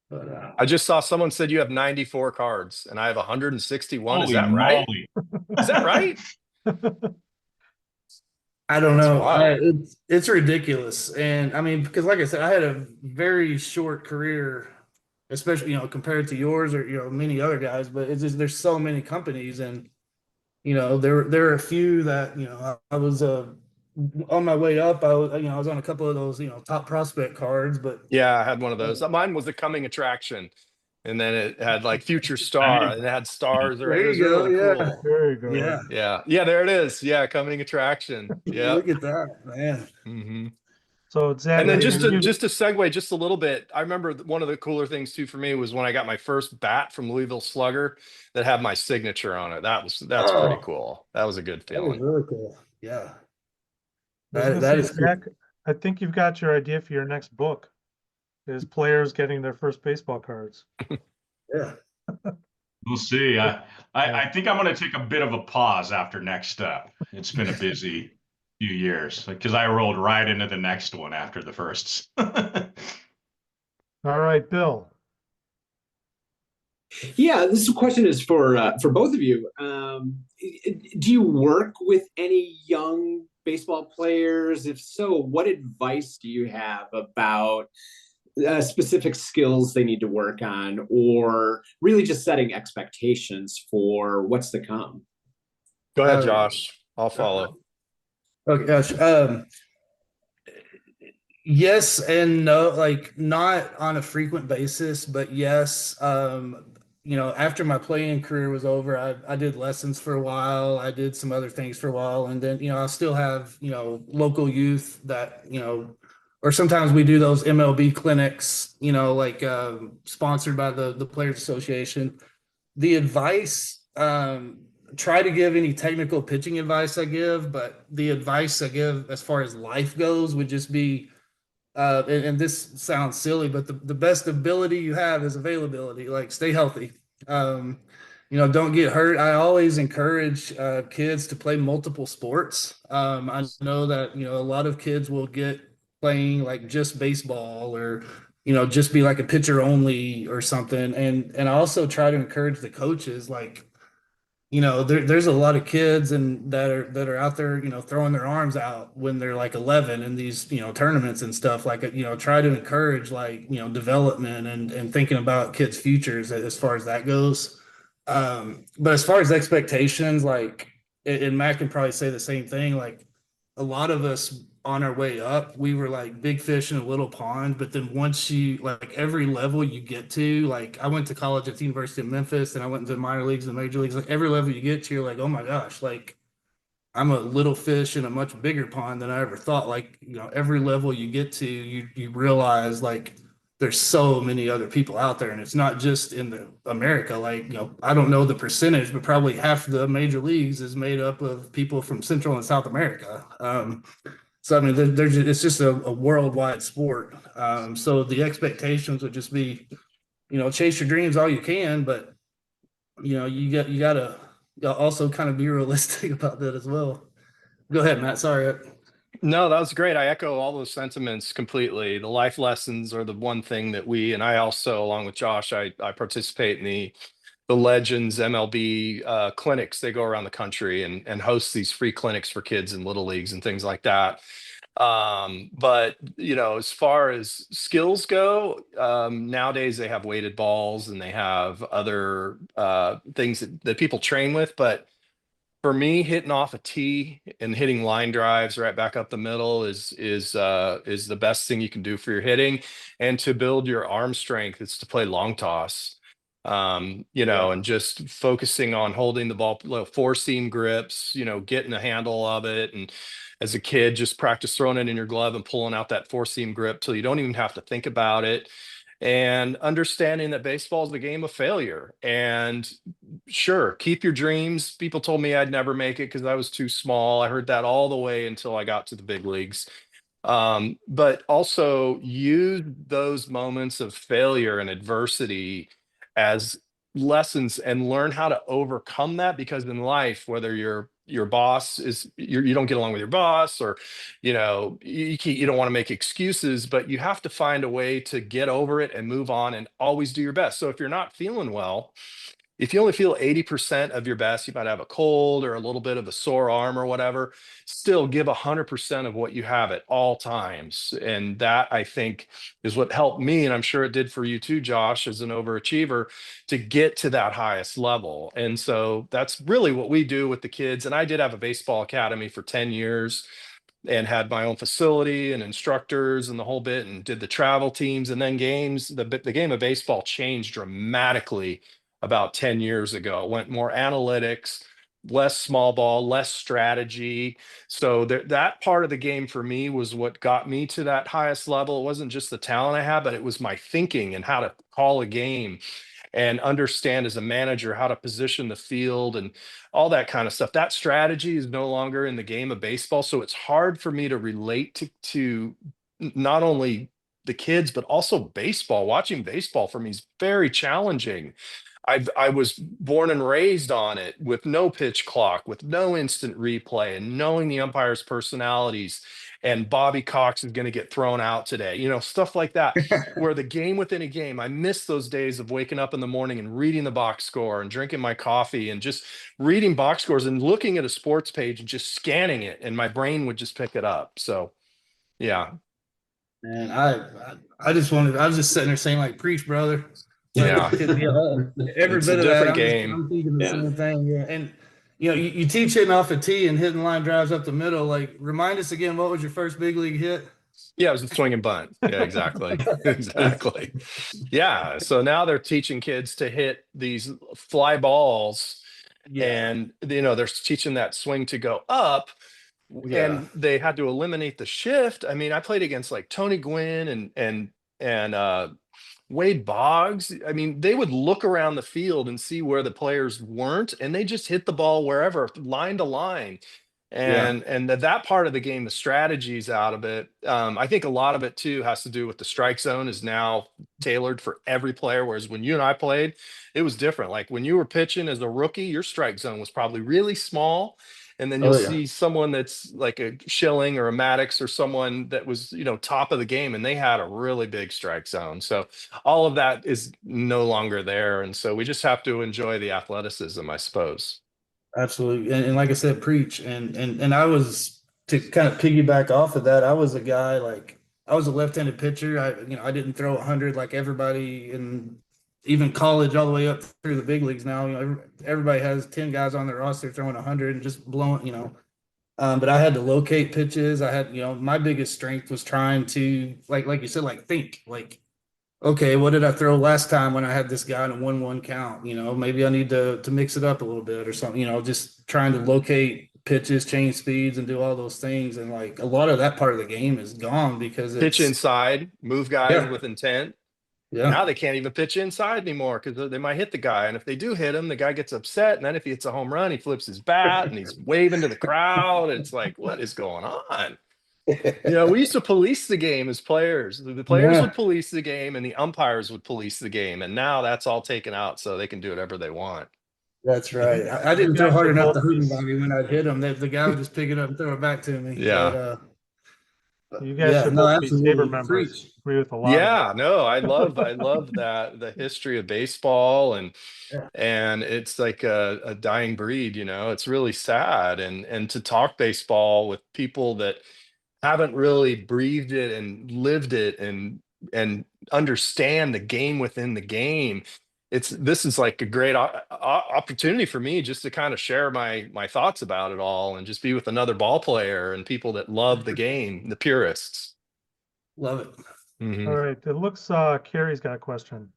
but I just saw someone said you have 94 cards and I have 161. Is Holy that right? moly. Is that right? I don't That's know. wild. It's ridiculous, and I mean, because like I said, I had a very short career, especially compared to yours or many other guys. But it's just there's so many companies, and there are a few that I was on my way up. I was on a couple of those top prospect cards, but Yeah, I had one of those. Mine was a coming attraction. And then it had like future star and it had stars. Or there it was you go. really Yeah, cool. There you go. yeah. Yeah. Yeah, there it is. Yeah, coming attraction. Yeah. Look at that, man. Mm-hmm. So Zach, And then I just mean, to segue just a little bit, I remember one of the cooler things too for me was when I got my first bat from Louisville Slugger that had my signature on it. That's pretty cool. That was a good That is feeling. really cool. Yeah. I was gonna That say, is cool. Zach, I think you've got your idea for your next book. Is players getting their first baseball cards. Yeah. We'll see. I think I'm going to take a bit of a pause after next step. It's been a busy few years because I rolled right into the next one after the first. All right, Bill. Yeah, this question is for both of you. Do you work with any young baseball players? If so, what advice do you have about specific skills they need to work on, or really just setting expectations for what's to come? Go ahead, Josh. I'll follow. Okay, Josh. Yes and no, like not on a frequent basis, but yes. After my playing career was over, I did lessons for a while. I did some other things for a while, and then I still have local youth that or sometimes we do those MLB clinics, like sponsored by the Players Association. The advice, try to give any technical pitching advice I give, but the advice I give as far as life goes would just be, and this sounds silly, but the best ability you have is availability. Like stay healthy. Don't get hurt. I always encourage kids to play multiple sports. I know that a lot of kids will get playing like just baseball or just be like a pitcher only or something. And I also try to encourage the coaches like there's a lot of kids and that are out there throwing their arms out when they're like 11 in these tournaments and stuff like try to encourage like development and thinking about kids' futures as far as that goes. But as far as expectations, like and Matt can probably say the same thing, like a lot of us on our way up, we were like big fish in a little pond. But then once you like every level you get to, like I went to college at the University of Memphis and I went into the minor leagues and the major leagues, like every level you get to, you're like, oh my gosh, like I'm a little fish in a much bigger pond than I ever thought. Like, every level you get to, you realize like there's so many other people out there, and it's not just in the America. Like, I don't know the percentage, but probably half the major leagues is made up of people from Central and South America. So I mean, it's just a worldwide sport. So the expectations would just be, chase your dreams all you can, but you gotta also kind of be realistic about that as well. Go ahead, Matt. Sorry. No, that was great. I echo all those sentiments completely. The life lessons are the one thing that and I also, along with Josh, I participate in the Legends MLB clinics. They go around the country and host these free clinics for kids in little leagues and things like that. But as far as skills go, nowadays they have weighted balls and they have other things that people train with. But for me, hitting off a tee and hitting line drives right back up the middle is the best thing you can do for your hitting. And to build your arm strength, it's to play long toss. And just focusing on holding the ball, four seam grips, getting a handle of it. And as a kid, just practice throwing it in your glove and pulling out that four seam grip till you don't even have to think about it. And understanding that baseball is the game of failure. And sure, keep your dreams. People told me I'd never make it because I was too small. I heard that all the way until I got to the big leagues. But also use those moments of failure and adversity as lessons and learn how to overcome that, because in life, whether your boss is you don't get along with your boss, or you don't want to make excuses, but you have to find a way to get over it and move on and always do your best. So if you're not feeling well, if you only feel 80% of your best, you might have a cold or a little bit of a sore arm or whatever, still give 100% of what you have at all times. And that, I think, is what helped me. And I'm sure it did for you too, Josh, as an overachiever, to get to that highest level. And so that's really what we do with the kids. And I did have a baseball academy for 10 years and had my own facility and instructors and the whole bit, and did the travel teams and then games. The game of baseball changed dramatically about 10 years ago. It went more analytics, less small ball, less strategy. So that part of the game for me was what got me to that highest level. It wasn't just the talent I had, but it was my thinking and how to call a game and understand as a manager how to position the field and all that kind of stuff. That strategy is no longer in the game of baseball. So it's hard for me to relate to not only the kids, but also baseball. Watching baseball for me is very challenging. I was born and raised on it with no pitch clock, with no instant replay, and knowing the umpires' personalities, and Bobby Cox is going to get thrown out today, stuff like that, where the game within a game. I miss those days of waking up in the morning and reading the box score and drinking my coffee and just reading box scores and looking at a sports page and just scanning it, and my brain would just pick it up. So, yeah. And I was just sitting there saying, like, preach, brother. Yeah. Every It's bit a of different that, game. I'm thinking the same thing. Yeah. And you teach hitting off a tee and hitting line drives up the middle. Like, remind us again, what was your first big league hit? Yeah, it was a swing and bunt. Yeah, exactly. Exactly. Yeah. So now they're teaching kids to hit these fly balls, and they're teaching that swing to go up. And they had to eliminate the shift. I mean, I played against like Tony Gwynn and Wade Boggs. I mean, they would look around the field and see where the players weren't, and they just hit the ball wherever, line to line. And that part of the game, the strategies out of it, I think a lot of it too has to do with the strike zone is now tailored for every player. Whereas when you and I played, it was different. Like when you were pitching as a rookie, your strike zone was probably really small. And then you'll see someone that's like a Schilling or a Maddox or someone that was, top of the game, and they had a really big strike zone. So all of that is no longer there. And so we just have to enjoy the athleticism, I suppose. Absolutely. And like I said, preach. And I was, to kind of piggyback off of that, I was a guy, like, I was a left-handed pitcher. I didn't throw 100 like everybody in even college all the way up through the big leagues now. Everybody has 10 guys on their roster throwing 100 and just blowing, but I had to locate pitches. I had, my biggest strength was trying to, like you said, like, think, like, okay, what did I throw last time when I had this guy in a 1-1 count? Maybe I need to mix it up a little bit or something, just trying to locate pitches, change speeds, and do all those things. And like a lot of that part of the game is gone because it's pitch inside, move guys with intent. Yeah. Now they can't even pitch inside anymore because they might hit the guy. And if they do hit him, the guy gets upset. And then if he hits a home run, he flips his bat and he's waving to the crowd. It's like, what is going on? We used to police the game as players. The players would police the game and the umpires would police the game. And now that's all taken out so they can do whatever they want. That's right. I You didn't throw guys hard were enough both to hurt these- anybody when I'd hit him. The guy would just pick it up and throw it back to me. Yeah. You guys Yeah, should no, both be absolutely. SABR members. Preach. Agree with a lot of Yeah, it. no, I love that, the history of baseball and it's like a dying breed, it's really sad. And to talk baseball with people that haven't really breathed it and lived it and understand the game within the game. This is like a great opportunity for me just to kind of share my thoughts about it all and just be with another ball player and people that love the game, the purists. Love it. Mhm. All right. It looks Carrie's got a question.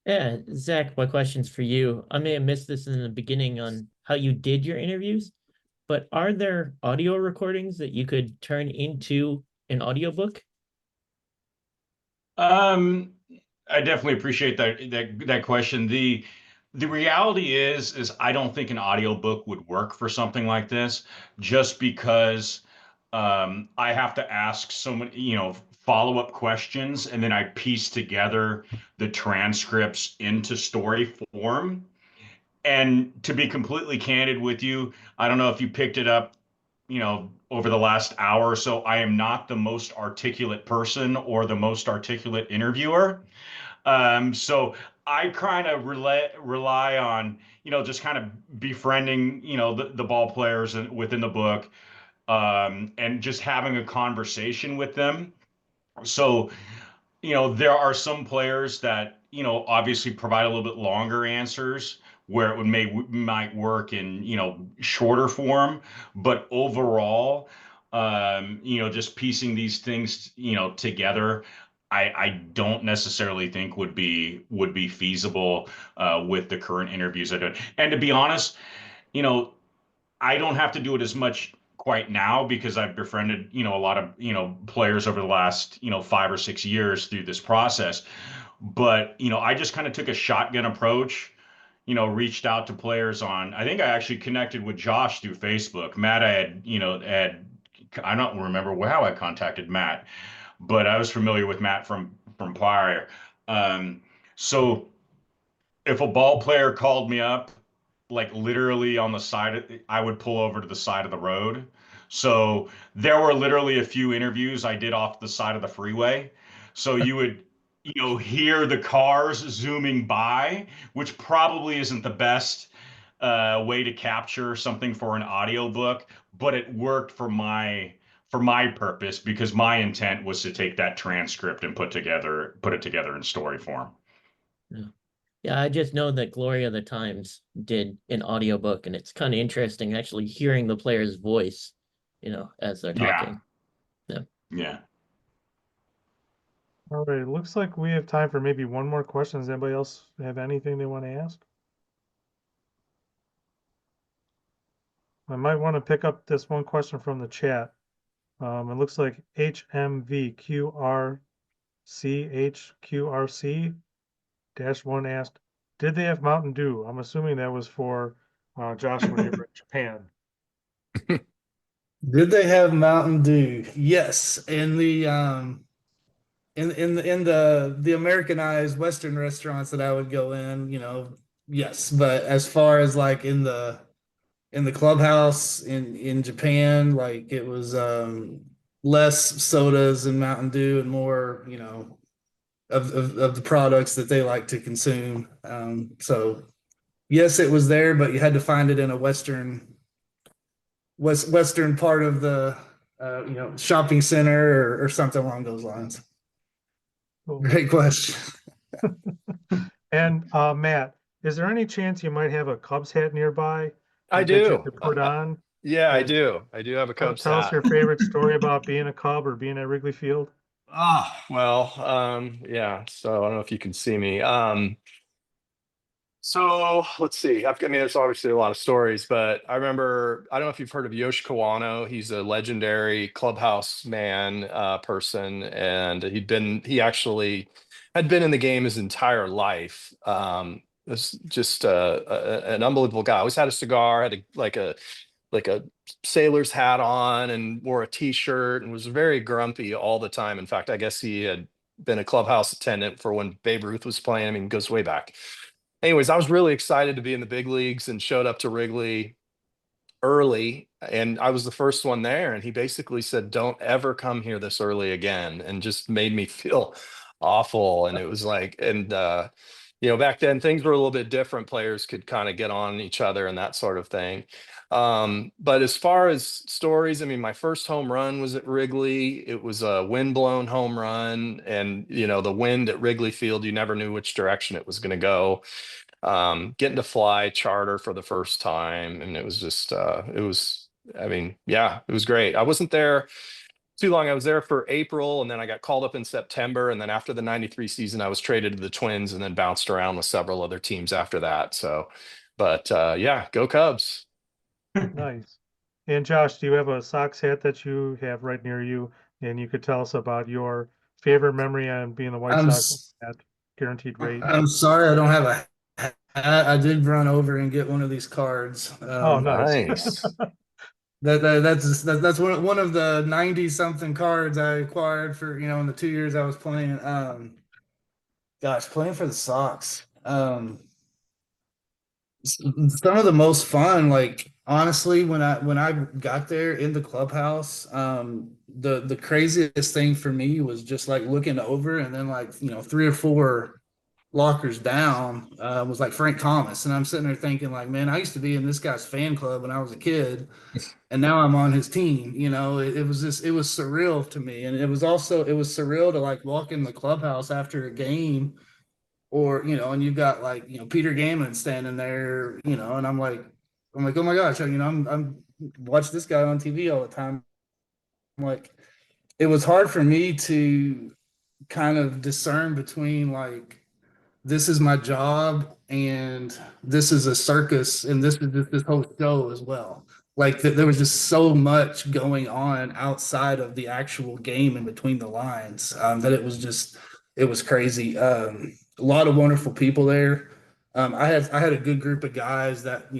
Yeah, Zach, my question's for you. I may have missed this in the beginning on how you did your interviews, but are there audio recordings that you could turn into an audiobook? I definitely appreciate that question. The reality is I don't think an audiobook would work for something like this, just because I have to ask so many, follow-up questions, and then I piece together the transcripts into story form. And to be completely candid with you, I don't know if you picked it up, over the last hour or so, I am not the most articulate person or the most articulate interviewer. So I kind of rely on, just kind of befriending, the ball players within the book, and just having a conversation with them. So, there are some players that, obviously provide a little bit longer answers where it might work in, shorter form, but overall, just piecing these things, together, I don't necessarily think would be feasible with the current interviews I do. And to be honest, you know, I don't have to do it as much quite now because I've befriended, a lot of, players over the last, 5 or 6 years through this process. But, I just kind of took a shotgun approach, reached out to players I think I actually connected with Josh through Facebook. Matt, I don't remember how I contacted Matt, but I was familiar with Matt from prior. Um, so if a ball player called me up, like literally on the I would pull over to the side of the road. So there were literally a few interviews I did off the side of the freeway. So you would, hear the cars zooming by, which probably isn't the best way to capture something for an audiobook, but it worked for my purpose because my intent was to take that transcript and put it together in story form. Yeah. Yeah, I just know that Gloria of the Times did an audiobook, and it's kind of interesting actually hearing the player's voice, as they're Yeah. talking. Yeah. Yeah. All right. It looks like we have time for maybe one more question. Does anybody else have anything they want to ask? I might want to pick up this one question from the chat. It looks like HMVQRCHQRC-1 asked, did they have Mountain Dew? I'm assuming that was for Josh when you were in Japan. Did they have Mountain Dew? Yes. In the in the Americanized Western restaurants that I would go in, yes. But as far as like in the clubhouse in Japan, like it was less sodas and Mountain Dew and more, of the products that they like to consume. So yes, it was there, but you had to find it in a western part of the shopping center or something along those lines. Cool. Great question. And Matt, is there any chance you might have a Cubs hat nearby I that you do. could put on? Yeah, I do. I do have a Cubs Tell us hat. your favorite story about being a Cub or being at Wrigley Field. Oh, well, yeah. So I don't know if you can see me. So let's see. I mean, there's obviously a lot of stories, but I remember, I don't know if you've heard of Yosh Kawano. He's a legendary clubhouse man, person, and he actually had been in the game his entire life. Was just an unbelievable guy. Always had a cigar, had like a sailor's hat on, and wore a t-shirt, and was very grumpy all the time. In fact, I guess he had been a clubhouse attendant for when Babe Ruth was playing. I mean, it goes way back. Anyways, I was really excited to be in the big leagues and showed up to Wrigley early, and I was the first one there, and he basically said, "Don't ever come here this early again," and just made me feel awful. And it was like, and back then things were a little bit different. Players could kind of get on each other and that sort of thing. But as far as stories, I mean, my first home run was at Wrigley. It was a windblown home run, and the wind at Wrigley Field, you never knew which direction it was going to go. Getting to fly charter for the first time, and it was just I mean, yeah, it was great. I wasn't there too long. I was there for April, and then I got called up in September, and then after the 93 season I was traded to the Twins, and then bounced around with several other teams after that. So, but yeah, go Cubs. Nice. And Josh, do you have a Sox hat that you have right near you? And you could tell us about your favorite memory on being the White I'm Sox at guaranteed rate. I'm sorry I don't have a hat. I did run over and get one of these cards. Oh, Nice. That's one of the 90 something cards I acquired for, in the 2 years I was playing. Gosh, playing for the Sox. Some of the most fun, like honestly, when I got there in the clubhouse, the craziest thing for me was just like looking over, and then like 3 or 4 lockers down was like Frank Thomas, and I'm sitting there thinking like, man, I used to be in this guy's fan club when I was a kid, and now I'm on his team. It was just, it was surreal to me, and it was surreal to like walk in the clubhouse after a game, or and you've got like Peter Gammon standing there, and I'm like, oh my gosh, I'm watch this guy on TV all the time. I'm like, it was hard for me to kind of discern between like, this is my job and this is a circus, and this is this whole show as well. Like there was just so much going on outside of the actual game and between the lines, that it was crazy. A lot of wonderful people there. I had a good group of guys that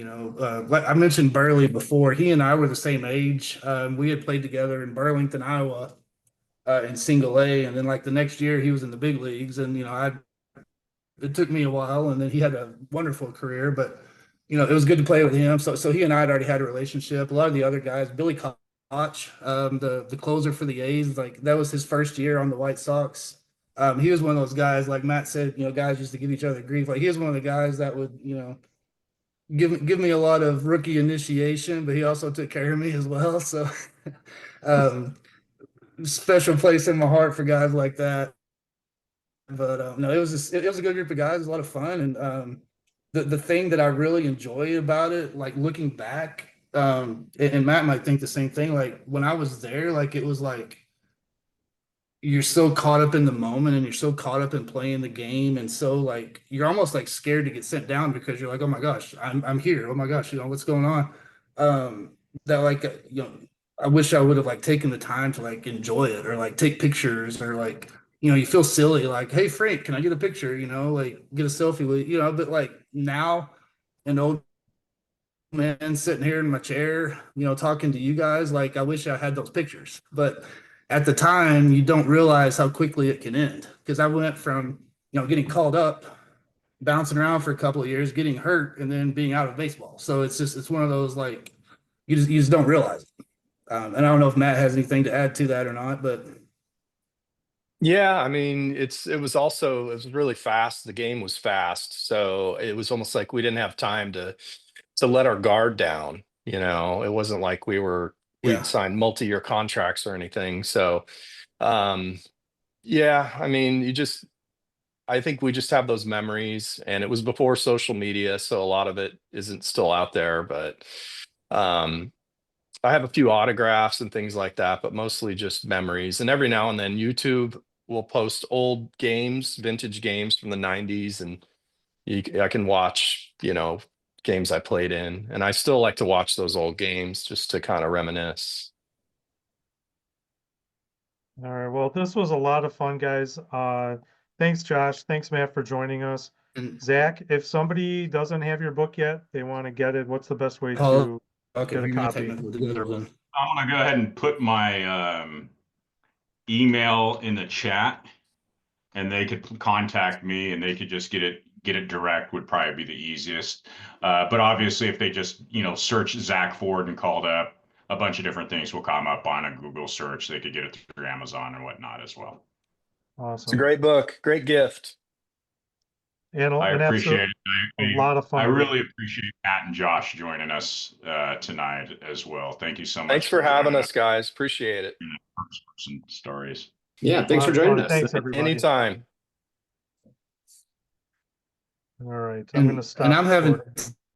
like I mentioned Burley before. He and I were the same age. We had played together in Burlington, Iowa, in single A, and then like the next year he was in the big leagues, and it took me a while, and then he had a wonderful career, but it was good to play with him. So he and I had already had a relationship. A lot of the other guys, Billy Koch, the closer for the A's, like that was his first year on the White Sox. He was one of those guys, like Matt said, guys used to give each other grief. Like he was one of the guys that would, give me a lot of rookie initiation, but he also took care of me as well. So special place in my heart for guys like that. But no, it was a good group of guys. It was a lot of fun, and the thing that I really enjoy about it, like looking back, and Matt might think the same thing. Like when I was there, like it was like you're so caught up in the moment, and you're so caught up in playing the game, and so like you're almost like scared to get sent down, because you're like, oh my gosh, I'm here. Oh my gosh, what's going on? That like I wish I would have like taken the time to like enjoy it, or like take pictures, or like you feel silly, like, hey Frank, can I get a picture? Like get a selfie with but like now, an old man sitting here in my chair, talking to you guys, like I wish I had those pictures. But at the time, you don't realize how quickly it can end, because I went from getting called up, bouncing around for a couple of years, getting hurt, and then being out of baseball. So it's one of those like you just don't realize it. And I don't know if Matt has anything to add to that or not, but Yeah, I mean, it was really fast. The game was fast, so it was almost like we didn't have time to let our guard down. It wasn't like we'd signed multi-year contracts or anything. So, yeah, I mean, I think we just have those memories, and it was before social media, so a lot of it isn't still out there. But I have a few autographs and things like that, but mostly just memories. And every now and then YouTube will post old games, vintage games from the 90s, and I can watch, games I played in, and I still like to watch those old games just to kind of reminisce. All right. Well, this was a lot of fun, guys. Thanks, Josh. Thanks, Matt, for joining us. And Zach, if somebody doesn't have your book yet, they want to get it, what's the best way Paul, to okay, get a you're gonna copy? technical difficulties. I'm gonna go ahead and put my email in the chat, and they could contact me, and they could just get it direct would probably be the easiest. But obviously, if they just search Zak Ford and called up, a bunch of different things will come up on a Google search. They could get it through Amazon and whatnot as well. It's a Awesome. great book, great gift. And I an appreciate absolute, it. a lot of fun. I to read. really appreciate Matt and Josh joining us tonight as well. Thank you so much. Thanks for having joining us, guys. Appreciate it. First-person stories. Yeah, A thanks lot for of joining fun. us. Thanks, everybody. Anytime. All right. I'm going to And stop I'm having recording.